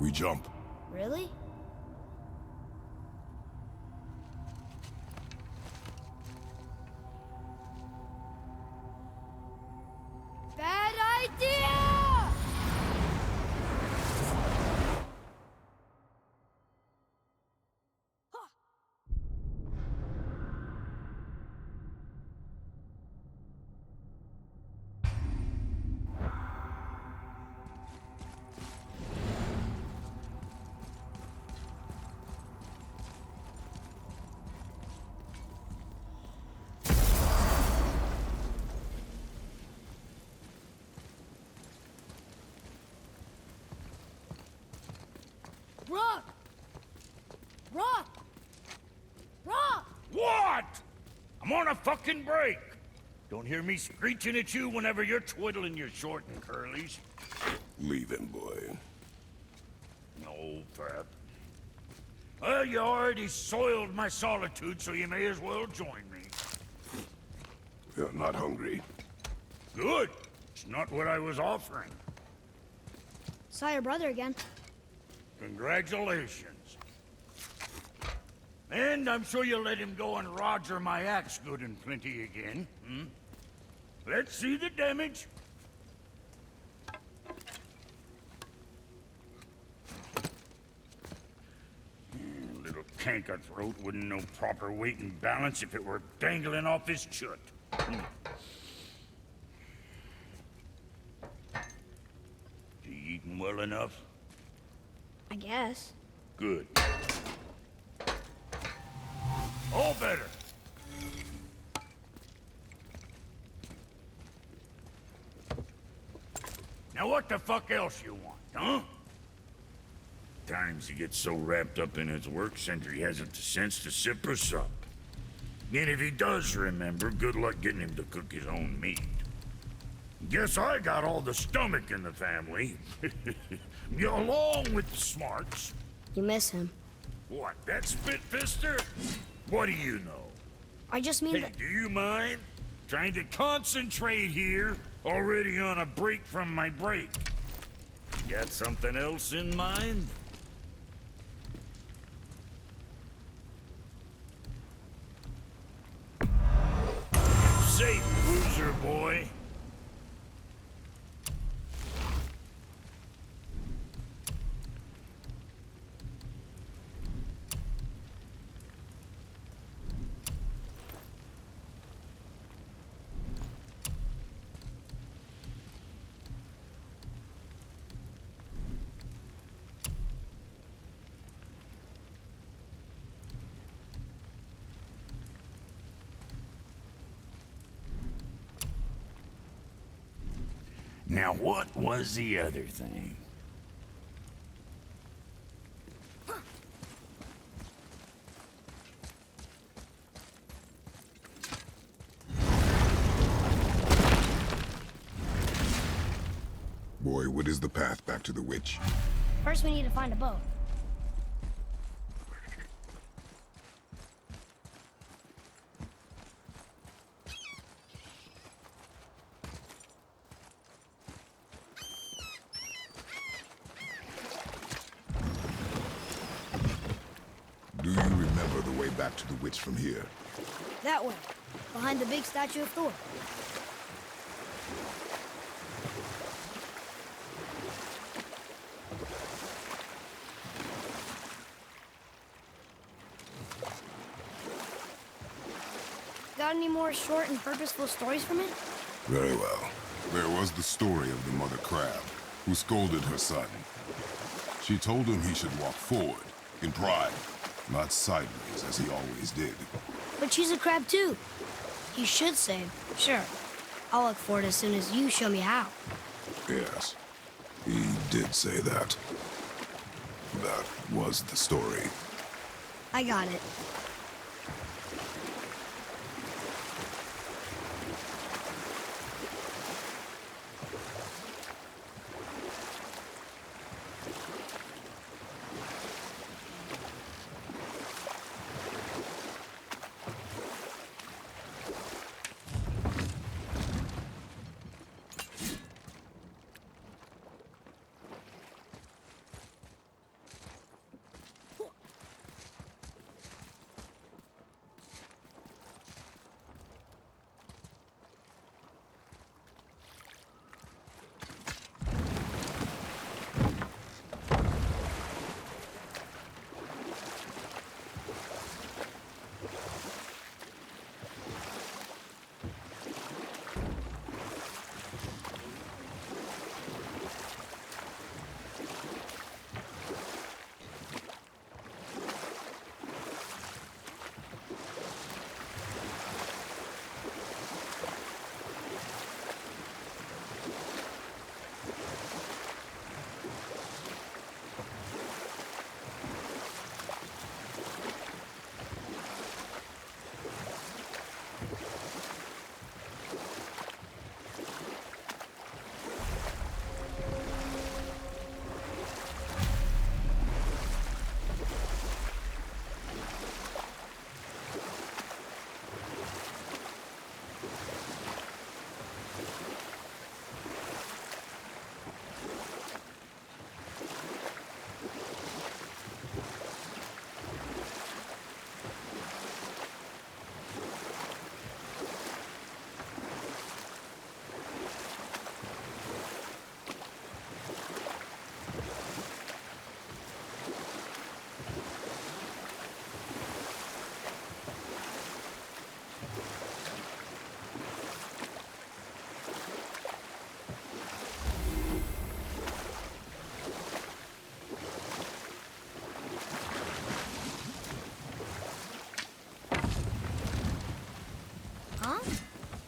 We jump. Really? Bad idea! Rock! Rock! Rock! What? I'm on a fucking break. Don't hear me screeching at you whenever you're twiddling your short and curlies. Leave him, boy. No, Fat. Well, you already soiled my solitude, so you may as well join me. You're not hungry. Good. It's not what I was offering. Saw your brother again. Congratulations. And I'm sure you'll let him go and roger my axe good and plenty again, hmm? Let's see the damage. Little canker-throat wouldn't know proper weight and balance if it were dangling off his chut. You eating well enough? I guess. Good. All better. Now what the fuck else you want, huh? Times he gets so wrapped up in his work, Sentry hasn't the sense to sip or sup. And if he does remember, good luck getting him to cook his own meat. Guess I got all the stomach in the family. Along with the smarts. You miss him. What, that spit-fister? What do you know? I just mean Hey, that... do you mind? Trying to concentrate here, already on a break from my break. Got something else in mind? Safe, loser boy. Now what was the other thing? Boy, what is the path back to the witch? First we need to find a boat. Do you remember the way back to the witch from here? That way. Behind the big statue of Thor. Got any more short and purposeful stories from it? Very well. There was the story of the mother crab, who scolded her son. She told him he should walk forward, in pride, not sideways as he always did. But she's a crab too. You should say, sure. I'll look for it as soon as you show me how. Yes, he did say that. That was the story. I got it.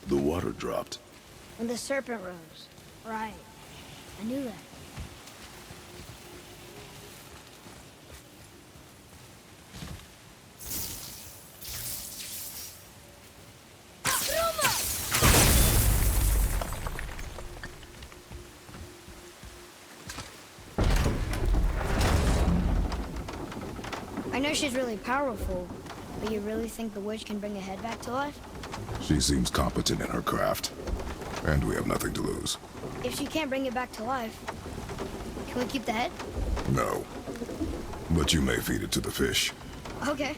The water dropped. When the serpent rose. Right. I knew that. I know she's really powerful, but you really think the witch can bring a head back to life? She seems competent in her craft. And we have nothing to lose. If she can't bring it back to life, can we keep the head? No. But you may feed it to the fish. Okay.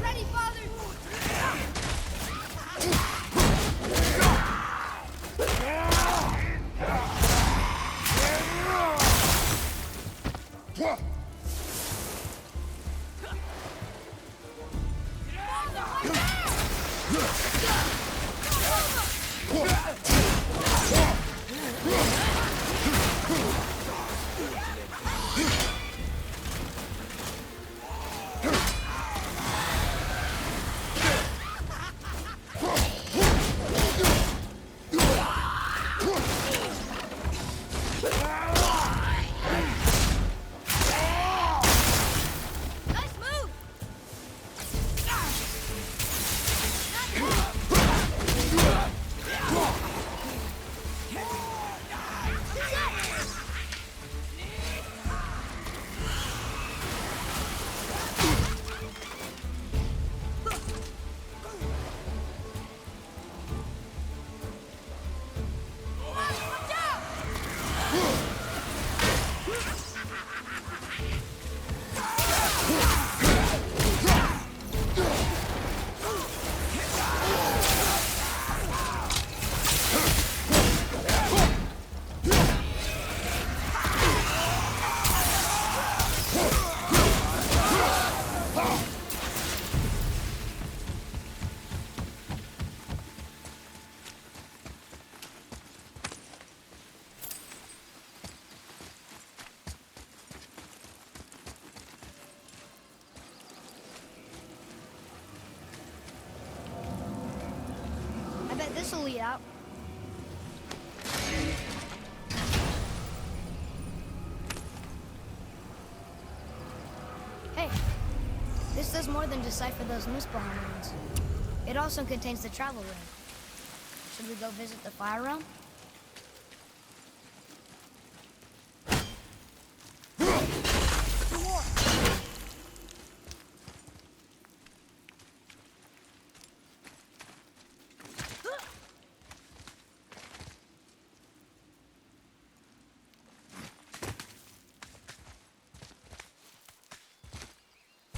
Ready, Father! Nice move! I bet this'll lead out. Hey, this does more than decipher those Muspelheim runes. It also contains the travel ring. Should we go visit the fire realm?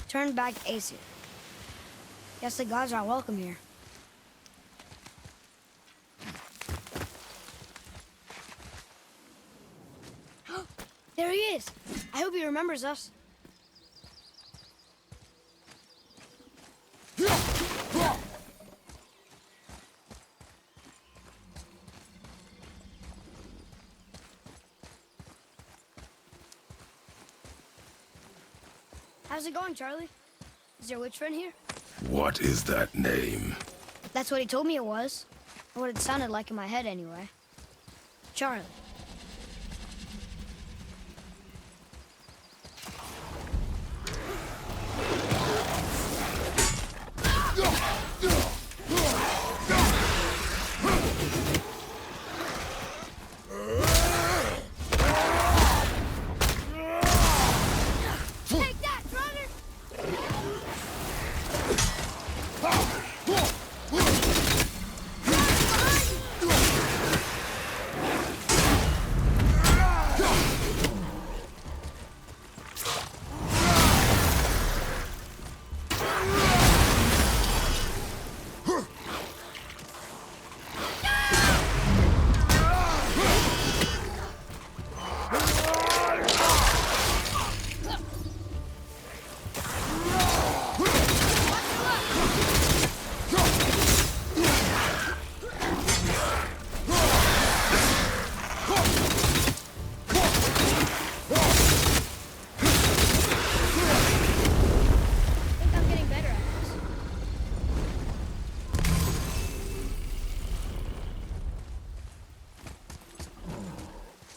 Turn back Aesir. Guess the gods aren't welcome here. There he is! I hope he remembers us. How's it going, Charlie? Is your witch friend here? What is that name? That's what he told me it was. Or what it sounded like in my head, anyway. Charlie. Take that, brother!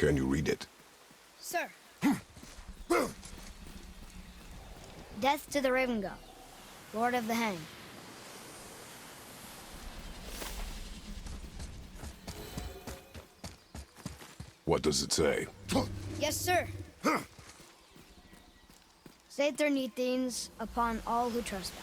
Can you read it? Sir. Death to the Raven God, Lord of the Hang. What does it say? Yes, sir. Save their Nethines upon all who trespass.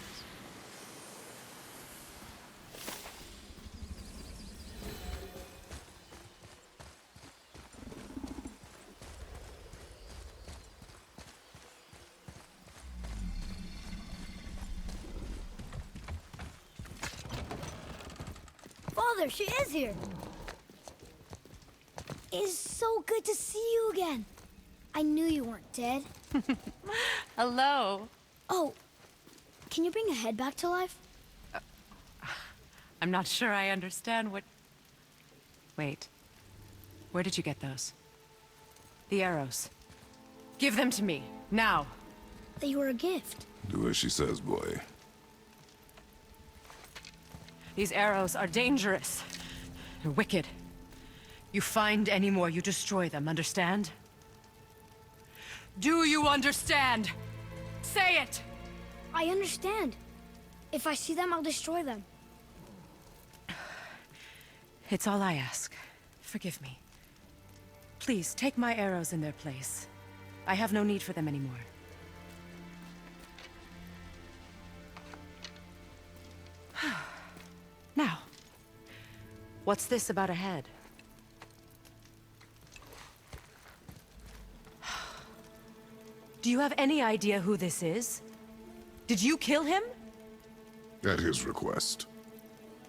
Father, she is here. It is so good to see you again. I knew you weren't dead. Hello. Oh, can you bring a head back to life? I'm not sure I understand what... Wait. Where did you get those? The arrows. Give them to me, now. They were a gift. Do as she says, boy. These arrows are dangerous. They're wicked. You find any more, you destroy them, understand? Do you understand? Say it! I understand. If I see them, I'll destroy them. It's all I ask. Forgive me. Please, take my arrows in their place. I have no need for them anymore. Now, what's this about a head? Do you have any idea who this is? Did you kill him? At his request.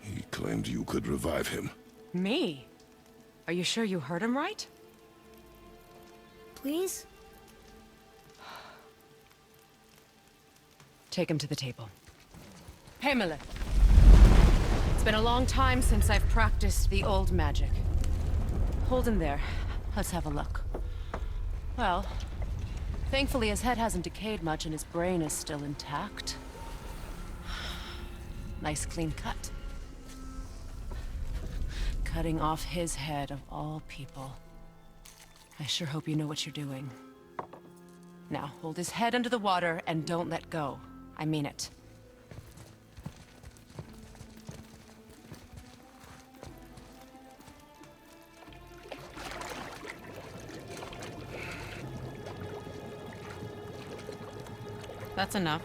He claimed you could revive him. Me? Are you sure you heard him right? Please? Take him to the table. Pamela. It's been a long time since I've practiced the old magic. Hold him there. Let's have a look. Well, thankfully his head hasn't decayed much and his brain is still intact. Nice clean cut. Cutting off his head of all people. I sure hope you know what you're doing. Now, hold his head under the water and don't let go. I mean it. That's enough.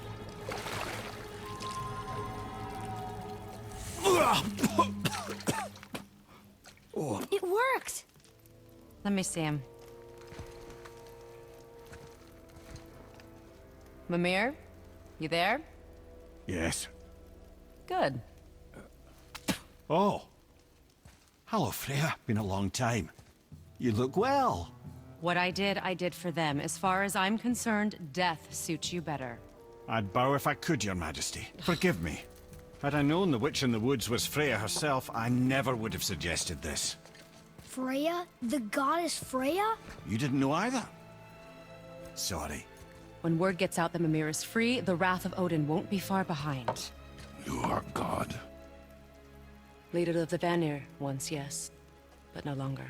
It worked! Let me see him. Mimir? You there? Yes. Good. Oh. Hello, Freya. Been a long time. You look well. What I did for them. As far as I'm concerned, death suits you better. I'd bow if I could, Your Majesty. Forgive me. Had I known the witch in the woods was Freya herself, I never would have suggested this. Freya? The goddess Freya? You didn't know either? Sorry. When word gets out that Mimir is free, the wrath of Odin won't be far behind. You are God. Leader of the Vanir, once yes, but no longer.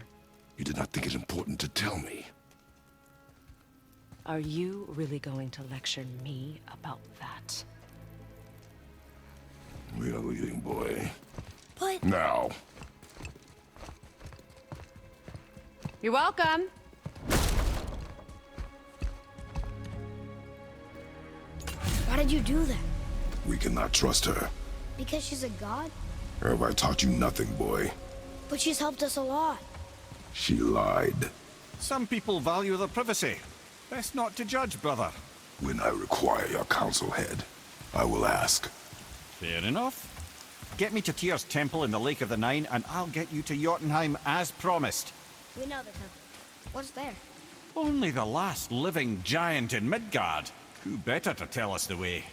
You did not think it important to tell me. Are you really going to lecture me about that? We are leaving, boy. But... Now. You're welcome. Why did you do that? We cannot trust her. Because she's a god? Have I taught you nothing, boy? But she's helped us a lot. She lied. Some people value their privacy. Best not to judge, brother. When I require your council head, I will ask. Fair enough. Get me to Tyr's temple in the Lake of the Nine, and I'll get you to Jotunheim as promised. We know the temple. What's there? Only the last living giant in Midgard. Who better to tell us the way?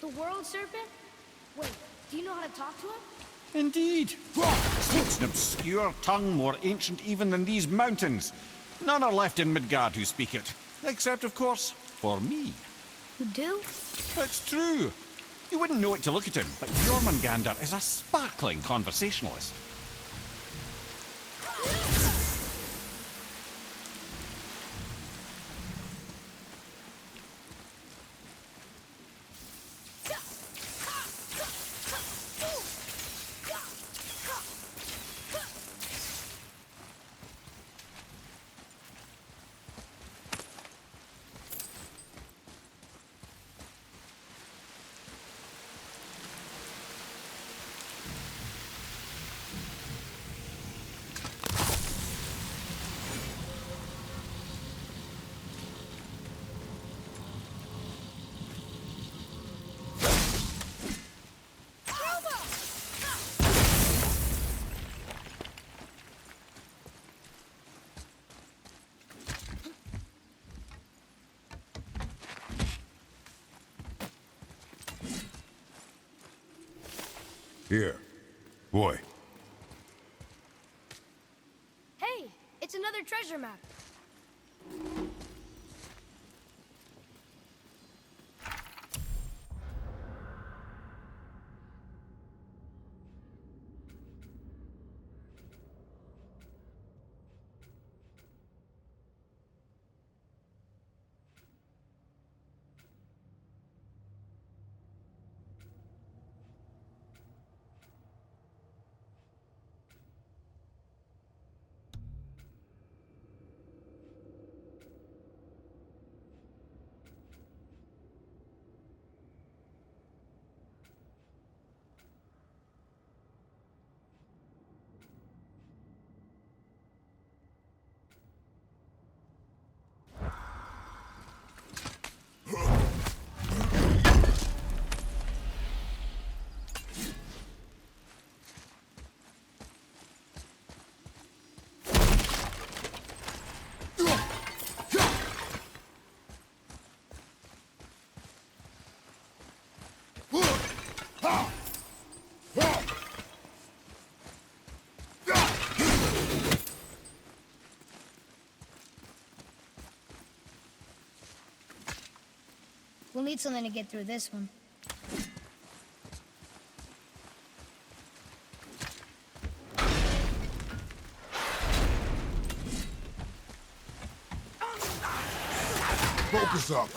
The world serpent? Wait, do you know how to talk to him? Indeed. It's an obscure tongue more ancient even than these mountains. None are left in Midgard who speak it. Except, of course, for me. You do? It's true. You wouldn't know it to look at him, but Jormungandr is a sparkling conversationalist. Here. Boy. Hey, it's another treasure map. We'll need something to get through this one. Focus up.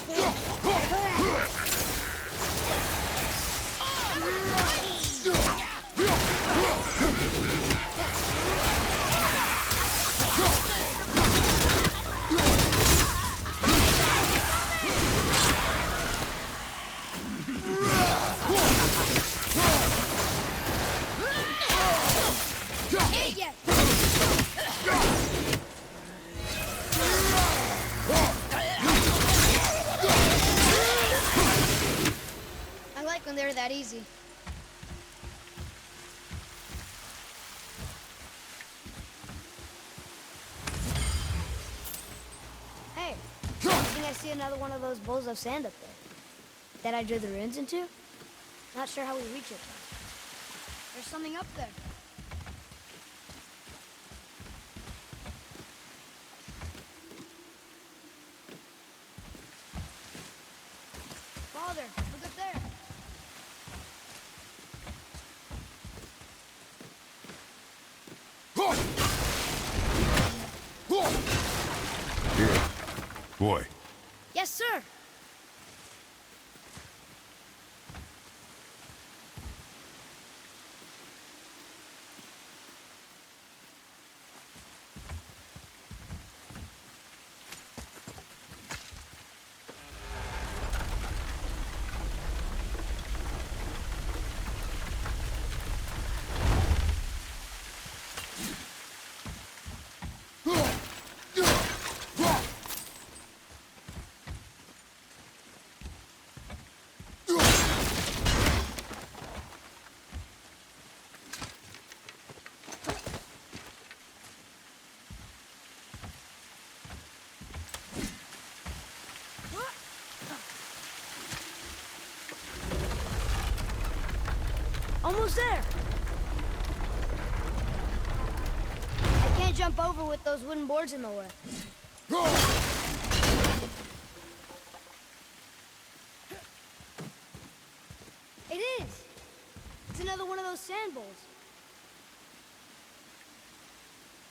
I like when they're that easy. Hey, I think I see another one of those bowls of sand up there. That I drew the runes into? Not sure how we reach it. There's something up there. Father, look up there. Here. Boy. Yes, sir. Almost there. I can't jump over with those wooden boards in the way. It is. It's another one of those sand bowls.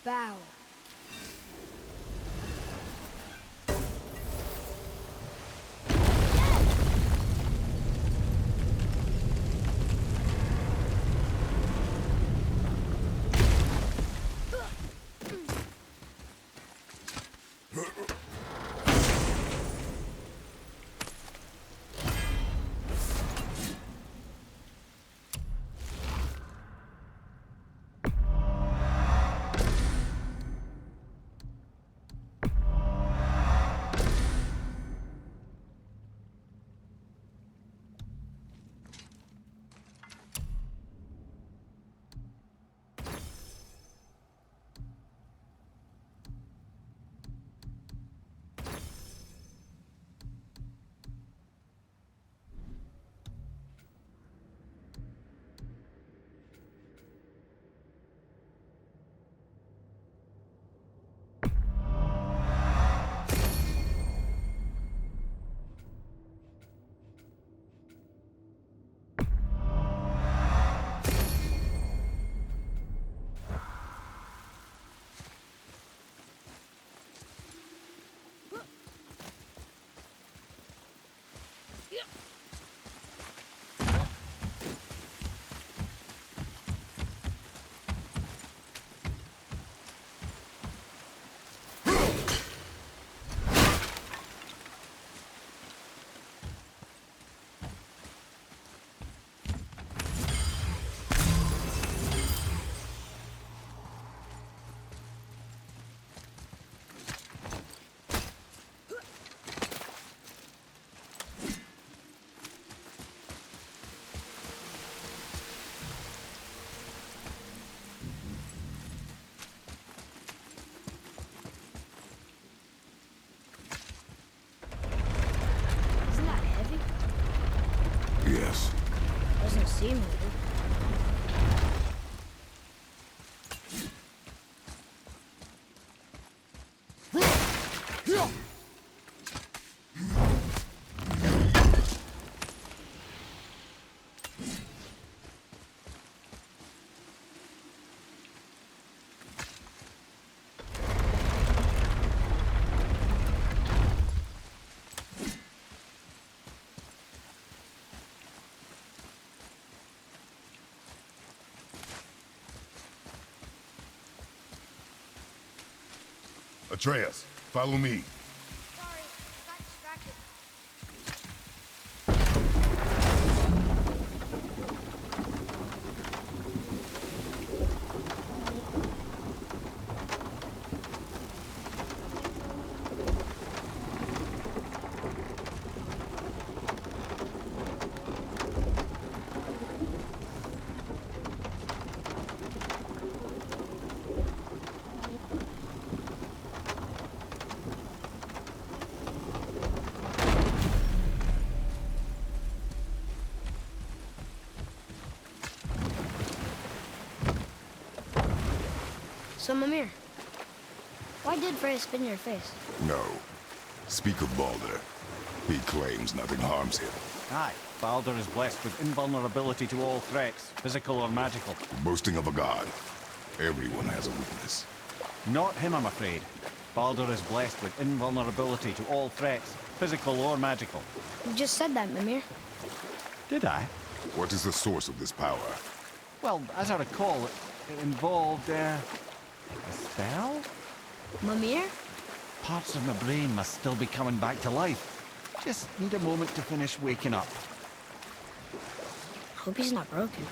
Bow. Atreus, follow me. Sorry, got distracted. So, Mimir, why did Freya spit in your face? No. Speak of Baldur. He claims nothing harms him. Aye, Baldur is blessed with invulnerability to all threats, physical or magical. Boasting of a god. Everyone has a weakness. Not him, I'm afraid. Baldur is blessed with invulnerability to all threats, physical or magical. You just said that, Mimir. Did I? What is the source of this power? Well, as I recall, it involved, a spell? Mimir? Parts of my brain must still be coming back to life. Just need a moment to finish waking up. Hope he's not broken.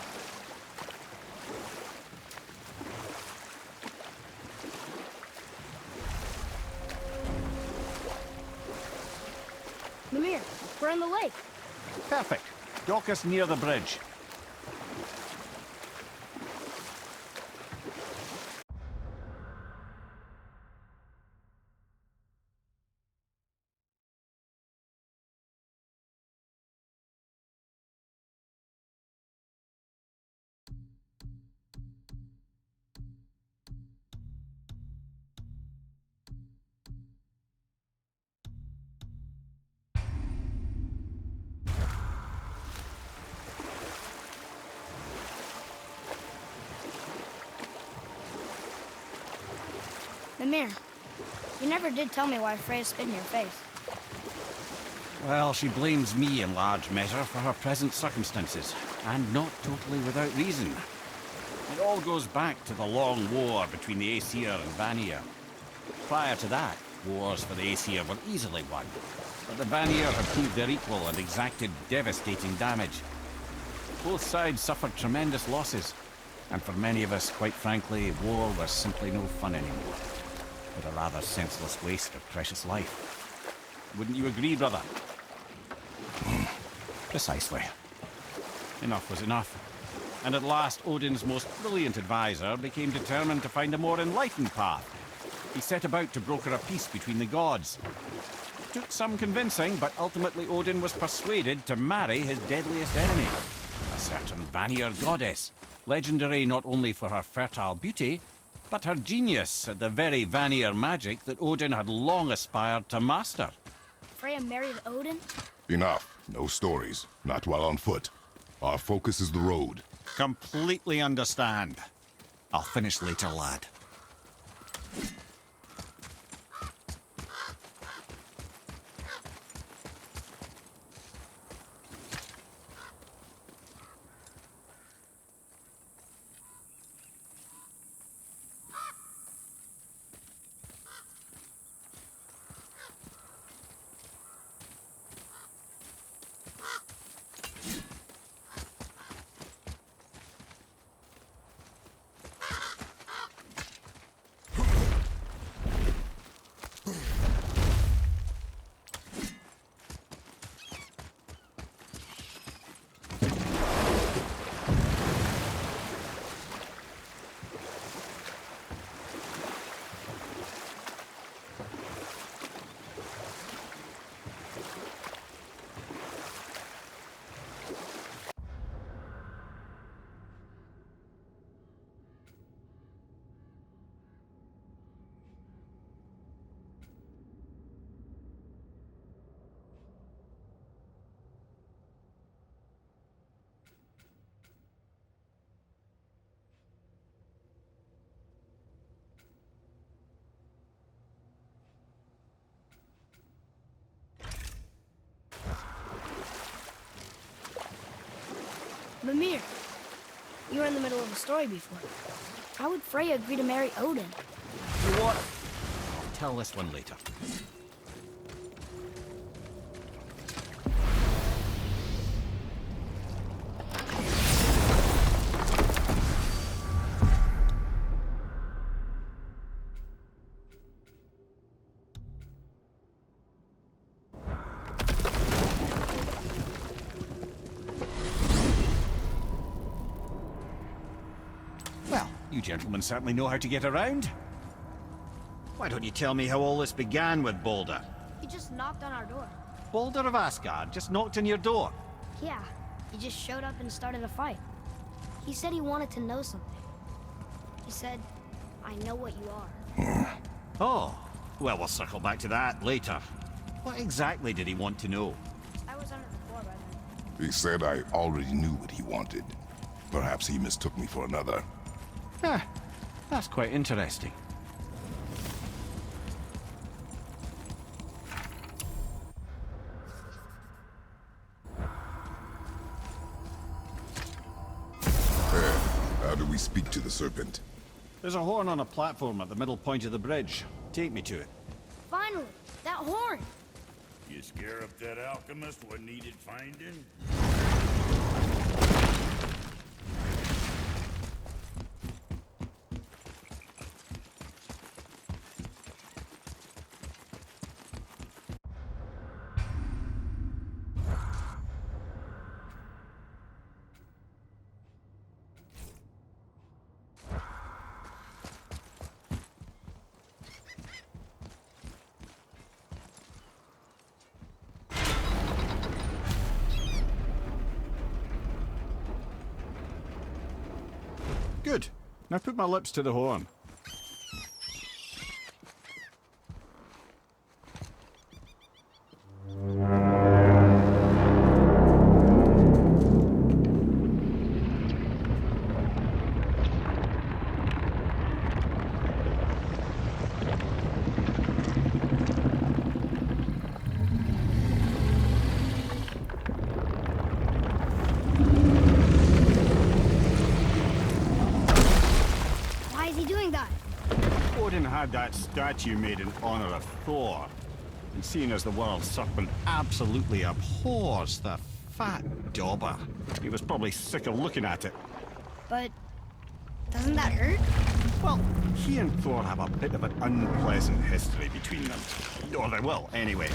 Mimir, we're in the lake. Perfect. Dock us near the bridge. Mimir, you never did tell me why Freya spit in your face. Well, she blames me in large measure for her present circumstances, and not totally without reason. It all goes back to the long war between the Aesir and Vanir. Prior to that, wars for the Aesir were easily won, but the Vanir had proved their equal and exacted devastating damage. Both sides suffered tremendous losses, and for many of us, quite frankly, war was simply no fun anymore, but a rather senseless waste of precious life. Wouldn't you agree, brother? Precisely. Enough was enough. And at last, Odin's most brilliant advisor became determined to find a more enlightened path. He set about to broker a peace between the gods. It took some convincing, but ultimately Odin was persuaded to marry his deadliest enemy, a certain Vanir goddess, legendary not only for her fertile beauty, but her genius at the very Vanir magic that Odin had long aspired to master. Freya married Odin? Enough. No stories. Not while on foot. Our focus is the road. Completely understand. I'll finish later, lad. Mimir, you were in the middle of a story before. How would Freya agree to marry Odin? You what? I'll tell this one later. Well, you gentlemen certainly know how to get around. Why don't you tell me how all this began with Boulder? He just knocked on our door. Boulder of Asgard just knocked on your door. Yeah, he just showed up and started a fight. He said he wanted to know something. He said, I know what you are. Oh, well, we'll circle back to that later. What exactly did he want to know? I was under the floor by then. He said I already knew what he wanted. Perhaps he mistook me for another. Huh, that's quite interesting. How do we speak to the serpent? There's a horn on a platform at the middle point of the bridge. Take me to it. Finally, that horn! You scare up that alchemist what needed finding? Good. Now put my lips to the horn. Why is he doing that? Odin had that statue made in honor of Thor. And seeing as the world serpent absolutely abhors the fat dauber, he was probably sick of looking at it. But doesn't that hurt? Well, he and Thor have a bit of an unpleasant history between them. Or they will, anyway.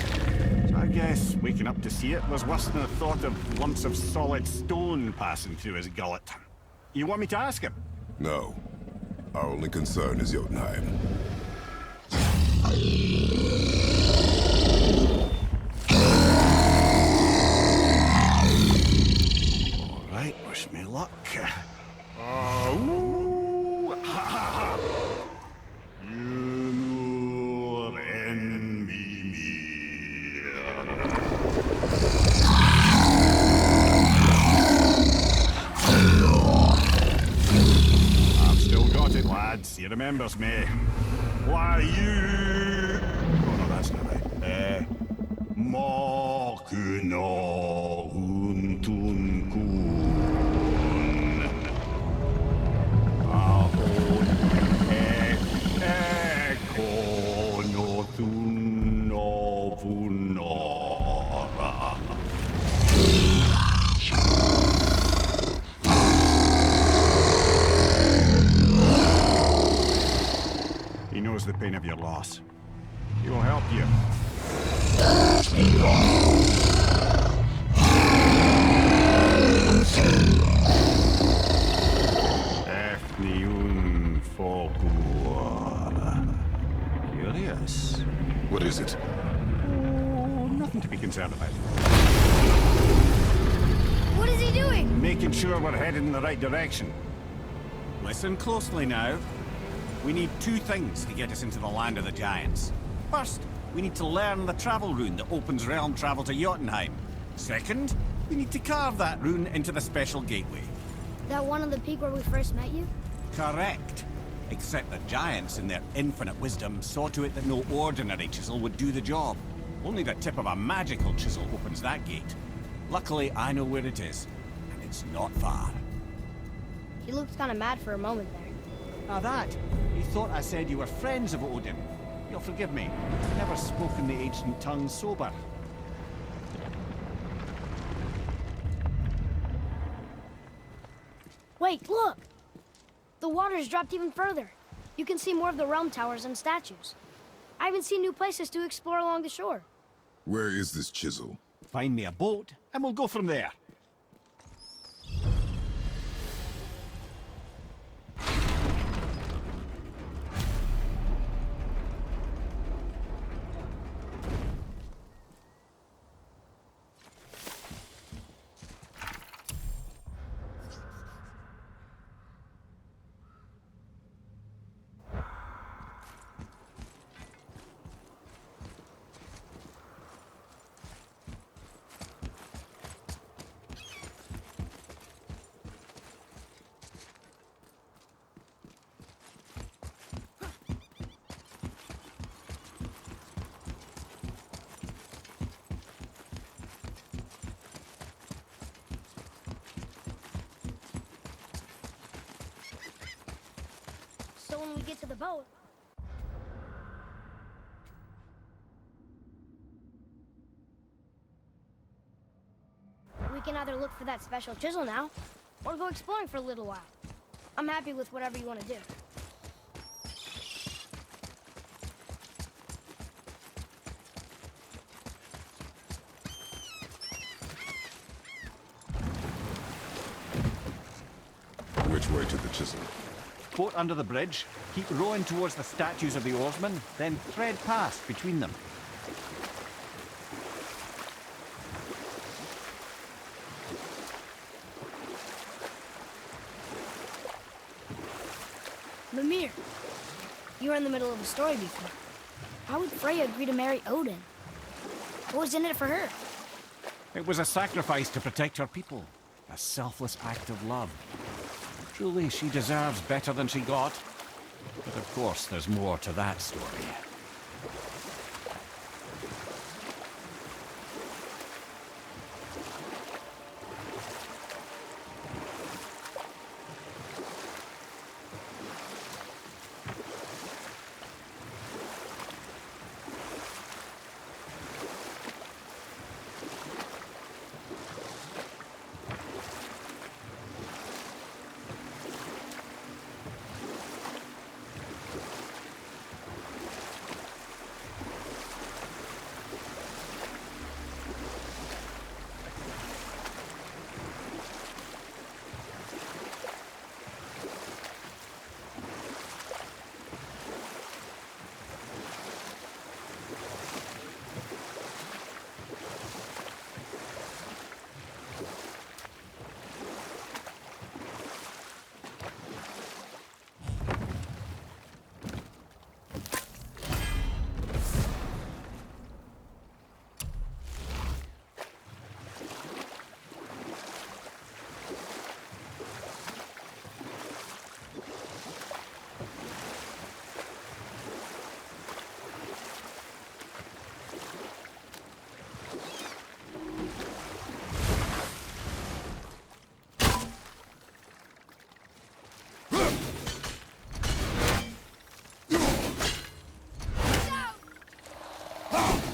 So I guess waking up to see it was worse than the thought of lumps of solid stone passing through his gullet. You want me to ask him? No. Our only concern is Jotunheim. All right, wish me luck. Oh, ha ha ha! You envy me. I've still got it, lads. He remembers me. Why you? Oh no, that's not right. Mokuno untun kun. Ahon ekono tun novunora. He knows the pain of your loss. He will help you. Efniun Fogur. Curious. What is it? Oh, nothing to be concerned about. What is he doing? Making sure we're headed in the right direction. Listen closely now. We need two things to get us into the land of the giants. First, we need to learn the travel rune that opens realm travel to Jotunheim. Second, we need to carve that rune into the special gateway. That one on the peak where we first met you? Correct. Except the giants, in their infinite wisdom, saw to it that no ordinary chisel would do the job. Only the tip of a magical chisel opens that gate. Luckily, I know where it is, and it's not far. He looked kind of mad for a moment there. Now that, he thought I said you were friends of Odin. You'll forgive me. I've never spoken the ancient tongue sober. Wait, look! The water's dropped even further. You can see more of the realm towers and statues. I even see new places to explore along the shore. Where is this chisel? Find me a boat, and we'll go from there. So when we get to the boat... we can either look for that special chisel now, or go exploring for a little while. I'm happy with whatever you want to do. Which way to the chisel? Boat under the bridge, keep rowing towards the statues of the oarsmen, then thread past between them. Mimir, you were in the middle of a story before. Why would Freya agree to marry Odin? What was in it for her? It was a sacrifice to protect her people. A selfless act of love. Truly, she deserves better than she got. But of course, there's more to that story.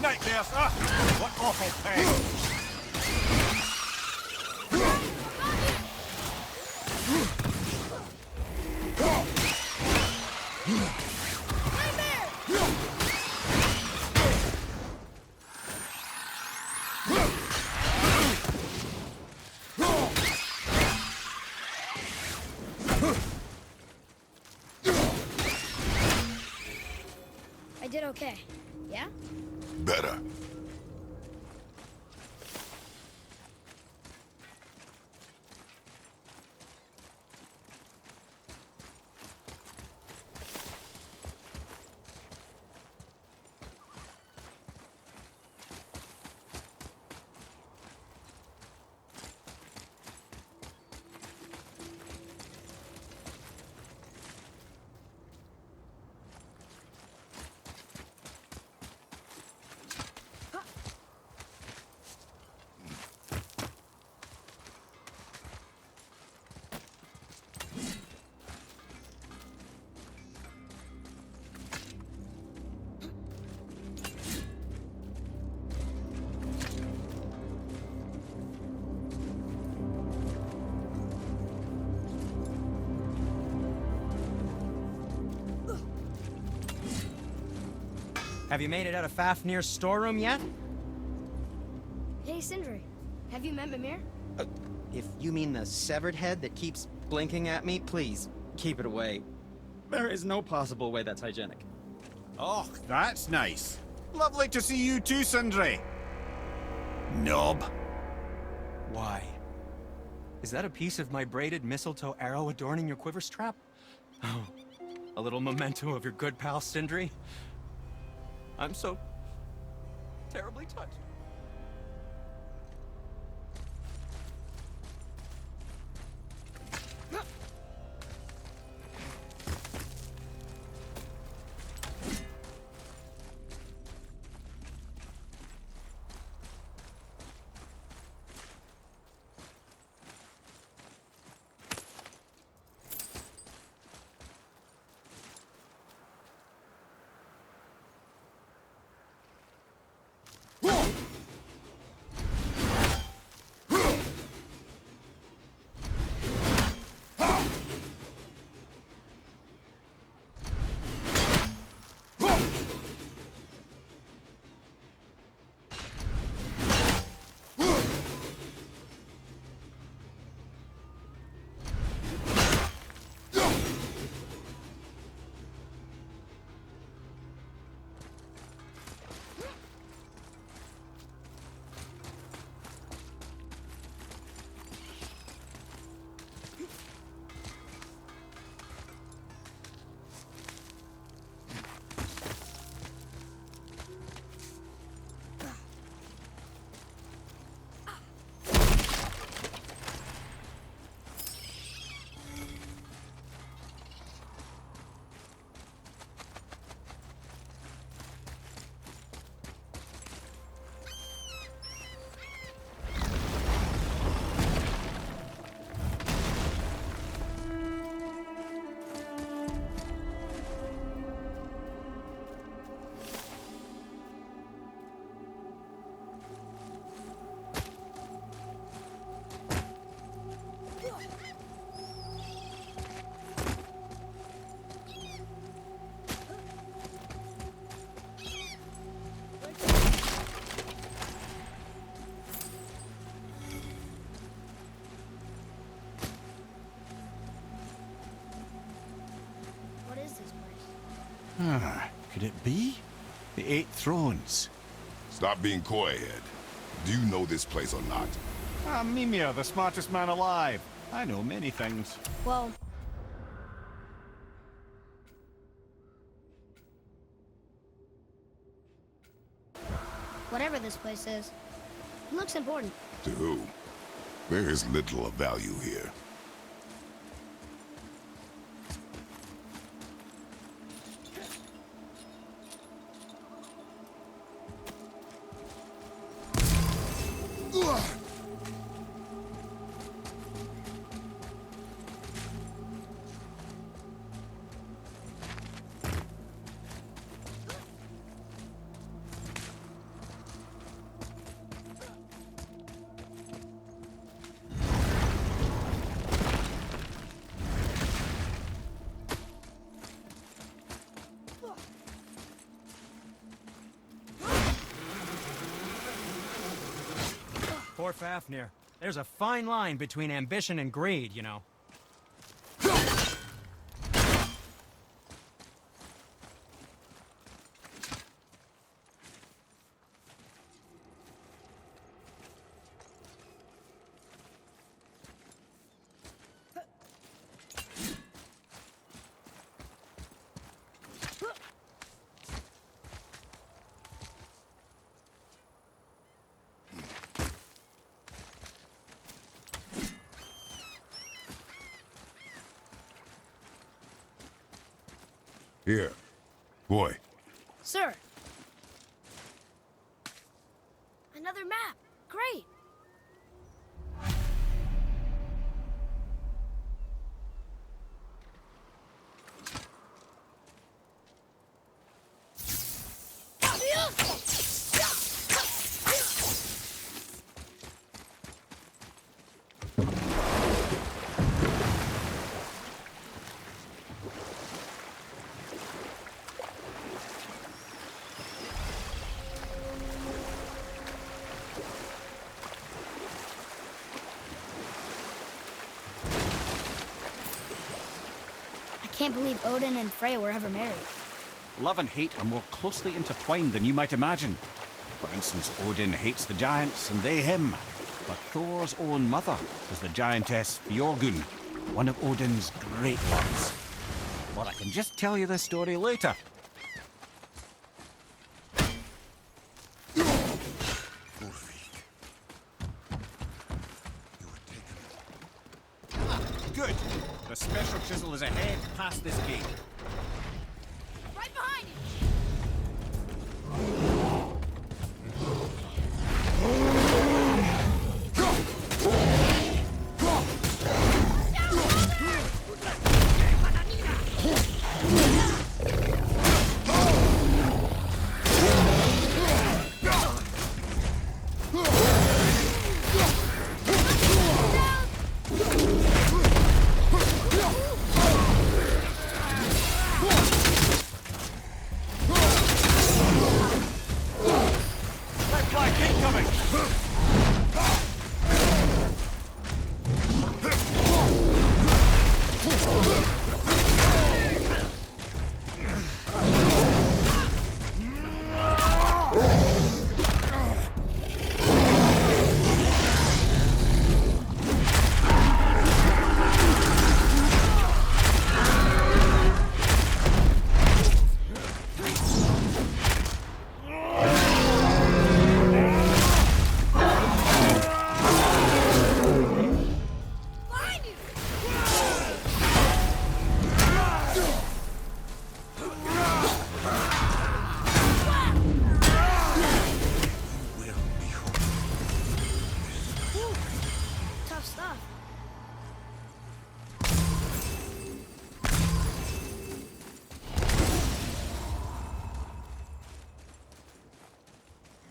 Nightmares! Ah! What awful pain! I did okay. Yeah? Better. Have you made it out of Fafnir's storeroom yet? Hey, Sindri. Have you met Mimir? If you mean the severed head that keeps blinking at me, please, keep it away. There is no possible way that's hygienic. Oh, that's nice. Lovely to see you too, Sindri. Knob. Why? Is that a piece of my braided mistletoe arrow adorning your quiver strap? Oh, a little memento of your good pal Sindri? I'm so terribly touched. Could it be? The Eight Thrones. Stop being coy-head. Do you know this place or not? I'm Mimir, the smartest man alive. I know many things. Well, whatever this place is, it looks important. To who? There is little of value here. Poor Fafnir. There's a fine line between ambition and greed, you know. Here. Boy. Sir! Another map! Great! can't believe Odin and Freya were ever married. Love and hate are more closely intertwined than you might imagine. For instance, Odin hates the giants and they him. But Thor's own mother was the giantess Fjorgun, one of Odin's great loves. Or I can just tell you this story later. Good. The special chisel is ahead past this gate. Right behind you!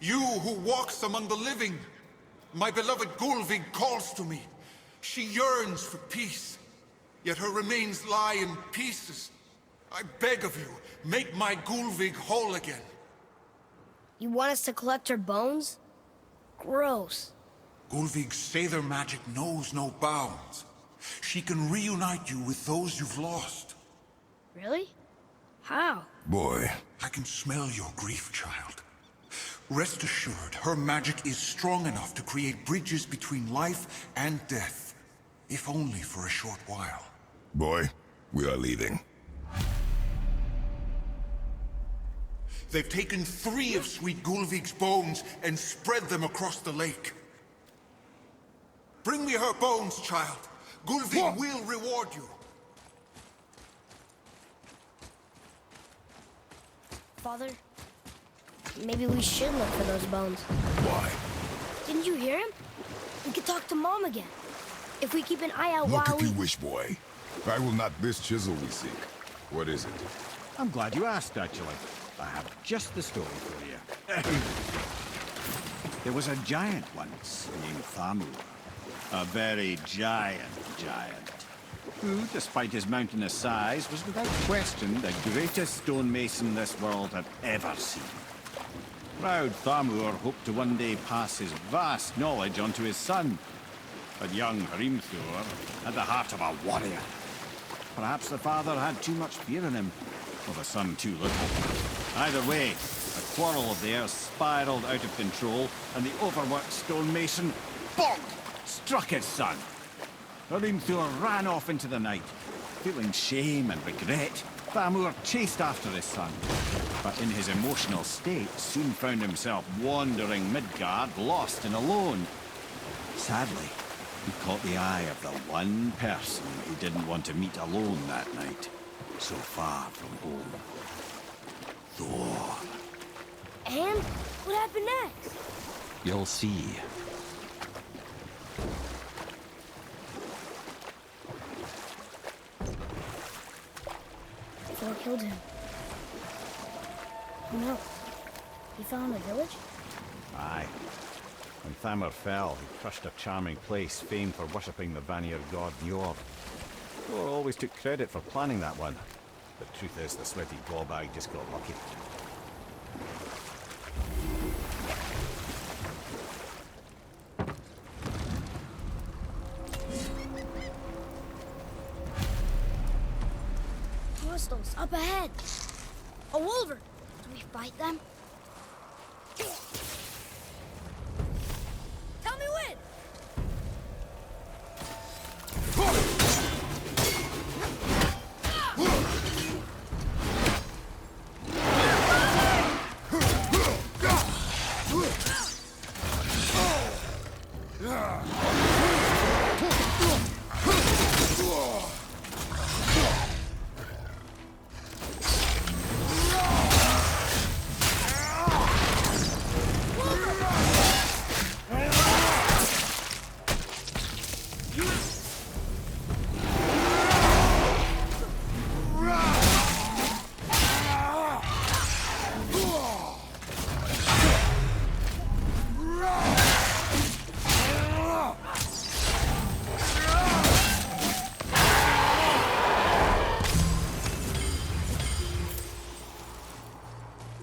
You who walks among the living, my beloved Gulvig calls to me. She yearns for peace, yet her remains lie in pieces. I beg of you, make my Gulvig whole again. You want us to collect her bones? Gross. Gulvig's Sather magic knows no bounds. She can reunite you with those you've lost. Really? How? Boy. I can smell your grief, child. Rest assured, her magic is strong enough to create bridges between life and death. If only for a short while. Boy, we are leaving. They've taken 3 of Sweet Gulvig's bones and spread them across the lake. Bring me her bones, child. Gulvig will reward you. Father, maybe we should look for those bones. Why? Didn't you hear him? We could talk to Mom again. If we keep an eye out Look while if you wish, boy. I will not this chisel we seek. What is it? I'm glad you asked, actually. I have just the story for you. There was a giant once named Thamur. A very giant, who, despite his mountainous size, was without question the greatest stonemason this world had ever seen. Proud Thamur hoped to one day pass his vast knowledge onto his son. But young Hrimthur had the heart of a warrior. Perhaps the father had too much fear in him, or the son too little. Either way, a quarrel of theirs spiraled out of control, and the overworked stonemason, bonk, struck his son. Hrimthur ran off into the night. Feeling shame and regret, Thamur chased after his son. But in his emotional state, soon found himself wandering Midgard, lost and alone. Sadly, he caught the eye of the one person he didn't want to meet alone that night, so far from home. Thor. And what happened next? You'll see. Thor killed him. Oh no. He fell in the village? Aye. When Thamur fell, he crushed a charming place famed for worshipping the Vanir god Njord. Thor always took credit for planning that one. The truth is, the sweaty ballbag just got lucky. Hostiles up ahead. A wolver. Do we fight them? Tell me when.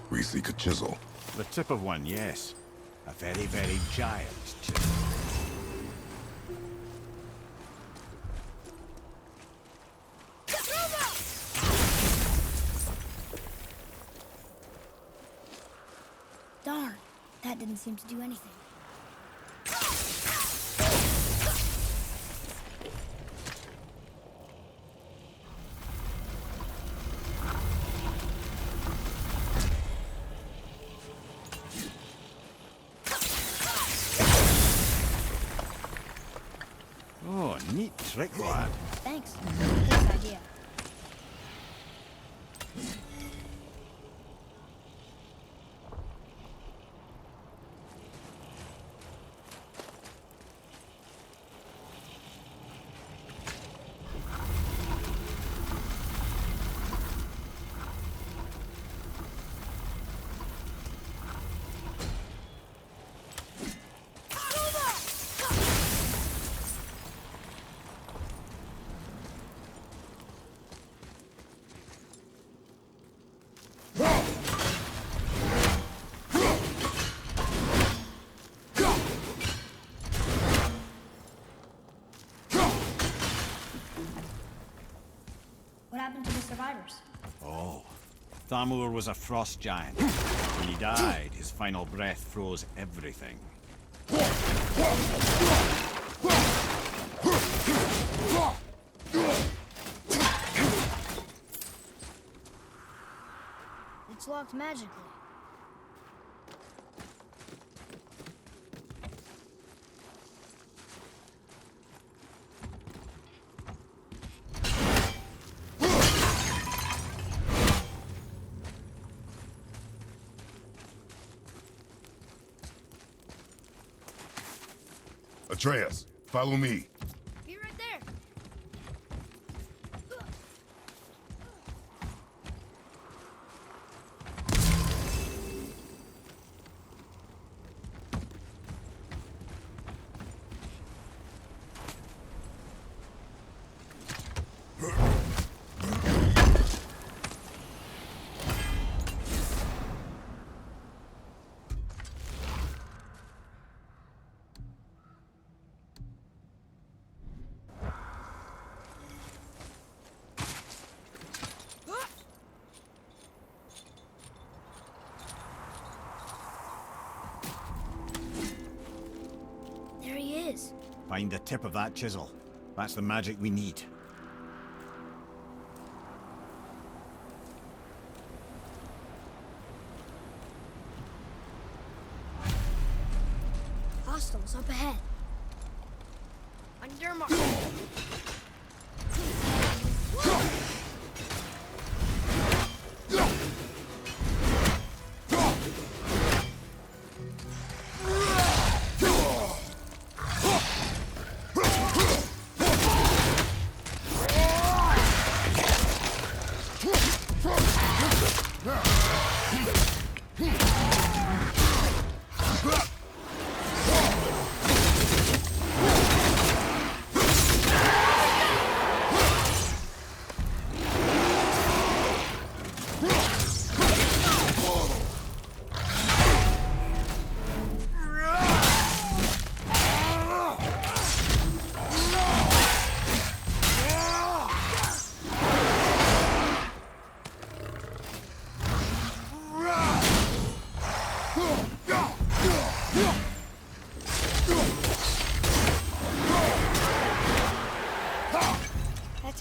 We seek a chisel. The tip of one, yes. A very, very giant chisel. Darn, that didn't seem to do anything. Oh, neat trick, lad. Thanks. Good idea. What happened to the survivors? Oh. Thamur was a frost giant. When he died, his final breath froze everything. It's locked magically. Atreus, follow me. Be right there. There he is. Find the tip of that chisel. That's the magic we need. Hostiles up ahead. On your mark.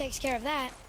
takes care of that.